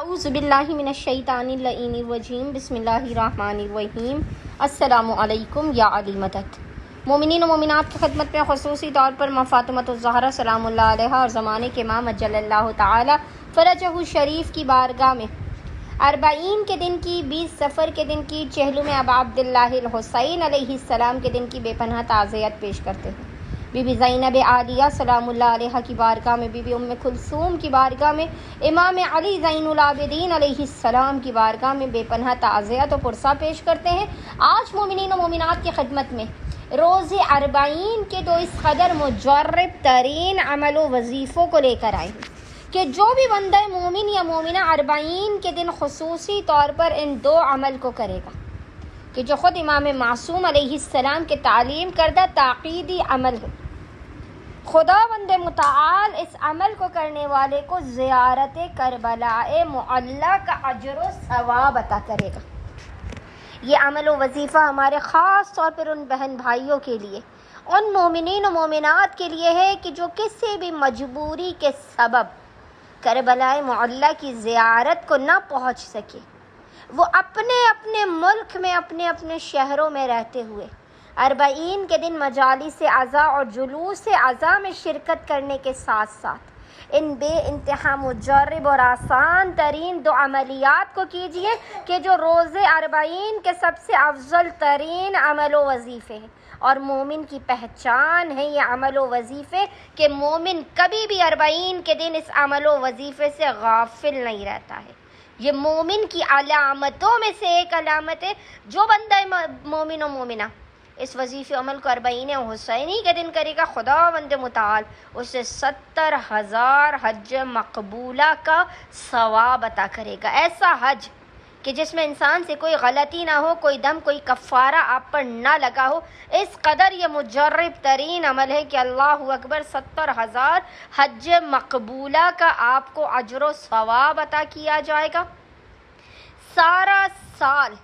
اعوذ باللہ من الشیطان اللعین الرجیم بسم اللہ الرحمن الرحیم السلام علیکم یا علی مدد۔ مومنین و مومنات کی خدمت میں خصوصی طور پر ماں فاطمۃ الزہرا سلام اللہ علیہا اور زمانے کے امام اجل اللہ تعالی فرجہ شریف کی بارگاہ میں 40 کے دن کی، 20 صفر کے دن کی، چہلم ابا عبداللہ الحسین علیہ السلام کے دن کی بے پناہ تعزیت پیش کرتے ہیں۔ بی بی زینب عالیہ سلام اللہ علیہ کی بارگاہ میں، بی بی ام کلثوم کی بارگاہ میں، امام علی زین العابدین علیہ السلام کی بارگاہ میں بے پناہ تعزیت و پرسہ پیش کرتے ہیں۔ آج مومنین و مومنات کی خدمت میں روز 40 کے دو اس قدر مجرب ترین عمل و وظیفوں کو لے کر آئے ہیں کہ جو بھی بندہ مومن یا مومنہ 40 کے دن خصوصی طور پر ان دو عمل کو کرے گا، کہ جو خود امام معصوم علیہ السلام کے تعلیم کردہ تاقیدی عمل ہے، خداوند متعال اس عمل کو کرنے والے کو زیارت کربلاء معلی کا اجر و ثواب عطا کرے گا۔ یہ عمل و وظیفہ ہمارے خاص طور پر ان بہن بھائیوں کے لیے، ان مومنین و مومنات کے لیے ہے کہ جو کسی بھی مجبوری کے سبب کربلاء معلی کی زیارت کو نہ پہنچ سکے، وہ اپنے اپنے ملک میں، اپنے اپنے شہروں میں رہتے ہوئے 40 کے دن مجالس عزا اور جلوس عزا میں شرکت کرنے کے ساتھ ساتھ ان بے انتہا مجرب اور آسان ترین دو عملیات کو کیجیے کہ جو روز 40 کے سب سے افضل ترین عمل و وظیفے ہیں، اور مومن کی پہچان ہے یہ عمل و وظیفے کہ مومن کبھی بھی 40 کے دن اس عمل و وظیفے سے غافل نہیں رہتا ہے۔ یہ مومن کی علامتوں میں سے ایک علامت ہے۔ جو بندہ مومن و مومنہ اس وظیفے عمل کو 40 حسینی کے دن کرے گا، خداوند متعال اسے 70,000 حج مقبولہ کا ثواب عطا کرے گا۔ ایسا حج کہ جس میں انسان سے کوئی غلطی نہ ہو، کوئی دم کوئی کفارہ آپ پر نہ لگا ہو۔ اس قدر یہ مجرب ترین عمل ہے کہ اللہ اکبر، 70,000 حج مقبولہ کا آپ کو اجر و ثواب عطا کیا جائے گا۔ سارا سال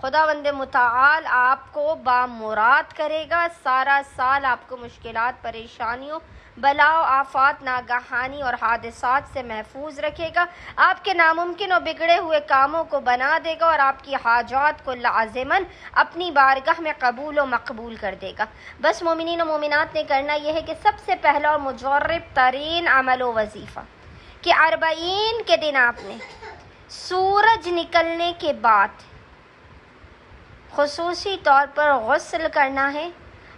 خداوند متعال آپ کو بامراد کرے گا، سارا سال آپ کو مشکلات، پریشانیوں، بلاؤ، آفات، ناگہانی اور حادثات سے محفوظ رکھے گا، آپ کے ناممکن اور بگڑے ہوئے کاموں کو بنا دے گا اور آپ کی حاجات کو لازماً اپنی بارگاہ میں قبول و مقبول کر دے گا۔ بس مومنین و مومنات نے کرنا یہ ہے کہ سب سے پہلا اور مجرب ترین عمل و وظیفہ کہ 40 کے دن آپ نے سورج نکلنے کے بعد خصوصی طور پر غسل کرنا ہے،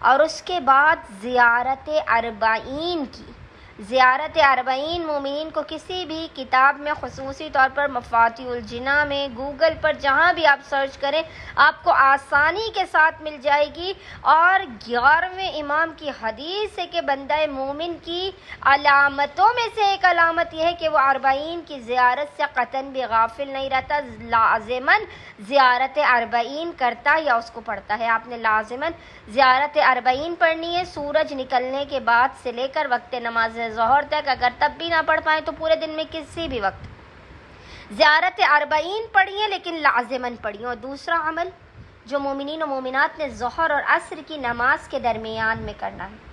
اور اس کے بعد زیارت 40 کی۔ زیارت 40 مومنین کو کسی بھی کتاب میں، خصوصی طور پر مفاتیح الجناں میں، گوگل پر، جہاں بھی آپ سرچ کریں آپ کو آسانی کے ساتھ مل جائے گی۔ اور 11ویں امام کی حدیث ہے کہ بندہ مومن کی علامتوں میں سے ایک علامت یہ ہے کہ وہ 40 کی زیارت سے قطعاً بھی غافل نہیں رہتا، لازماً زیارت 40 کرتا یا اس کو پڑھتا ہے۔ آپ نے لازماً زیارت 40 پڑھنی ہے، سورج نکلنے کے بعد سے لے کر وقت نماز ظہر تک۔ اگر تب بھی نہ پڑھ پائیں تو پورے دن میں کسی بھی وقت زیارت 40 پڑھیے، لیکن لازماً پڑھیے۔ اور دوسرا عمل جو مومنین و مومنات نے ظہر اور عصر کی نماز کے درمیان میں کرنا ہے،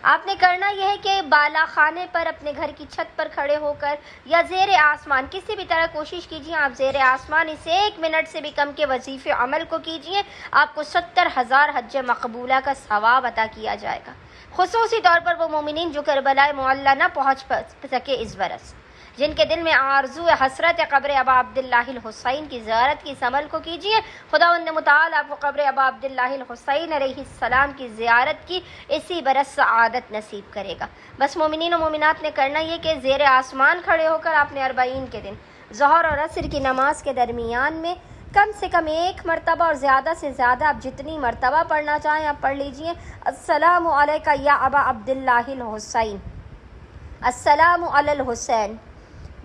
آپ نے کرنا یہ ہے کہ بالا خانے پر، اپنے گھر کی چھت پر کھڑے ہو کر یا زیر آسمان، کسی بھی طرح کوشش کیجیے آپ زیر آسمان اس 1 منٹ سے بھی کم کے وظیفے عمل کو کیجیے، آپ کو 70,000 حج مقبولہ کا ثواب عطا کیا جائے گا۔ خصوصی طور پر وہ مومنین جو کربلاء معلی نہ پہنچ سکے اس برس، جن کے دل میں آرزو حسرت قبر ابا عبداللہ الحسین کی زیارت کی، اس عمل کو کیجیے۔ خداوند متعال آپ کو قبر ابا عبداللہ الحسین علیہ السلام کی زیارت کی اسی برس سعادت نصیب کرے گا۔ بس مومنین و مومنات نے کرنا یہ کہ زیر آسمان کھڑے ہو کر آپ نے 40 کے دن ظہر اور عصر کی نماز کے درمیان میں کم سے کم 1 مرتبہ اور زیادہ سے زیادہ آپ جتنی مرتبہ پڑھنا چاہیں آپ پڑھ لیجئے۔ السلام علیکہ یا ابا عبداللہ الحسین، السلام علی الحسین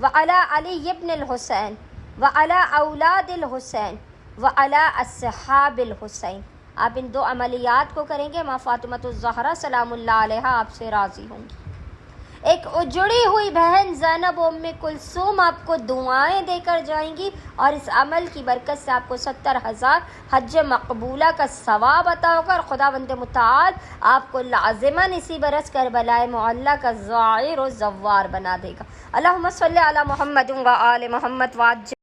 وعلی علی ابن الحسین وعلی اولاد الحسین وعلی اصحاب الحسین۔ آپ ان دو عملیات کو کریں گے، ماں فاطمۃ الزہرا سلام اللہ علیہا آپ سے راضی ہوں گی۔ ایک اجڑی ہوئی بہن زینب ام کلثوم آپ کو دعائیں دے کر جائیں گی، اور اس عمل کی برکت سے آپ کو 70,000 حج مقبولہ کا ثواب عطا ہوگا، اور خداوند متعال آپ کو لازماً اسی برس کربلائے معلیٰ کا زائر و زوار بنا دے گا۔ اللہم صلی علی محمد و آل محمد وعجل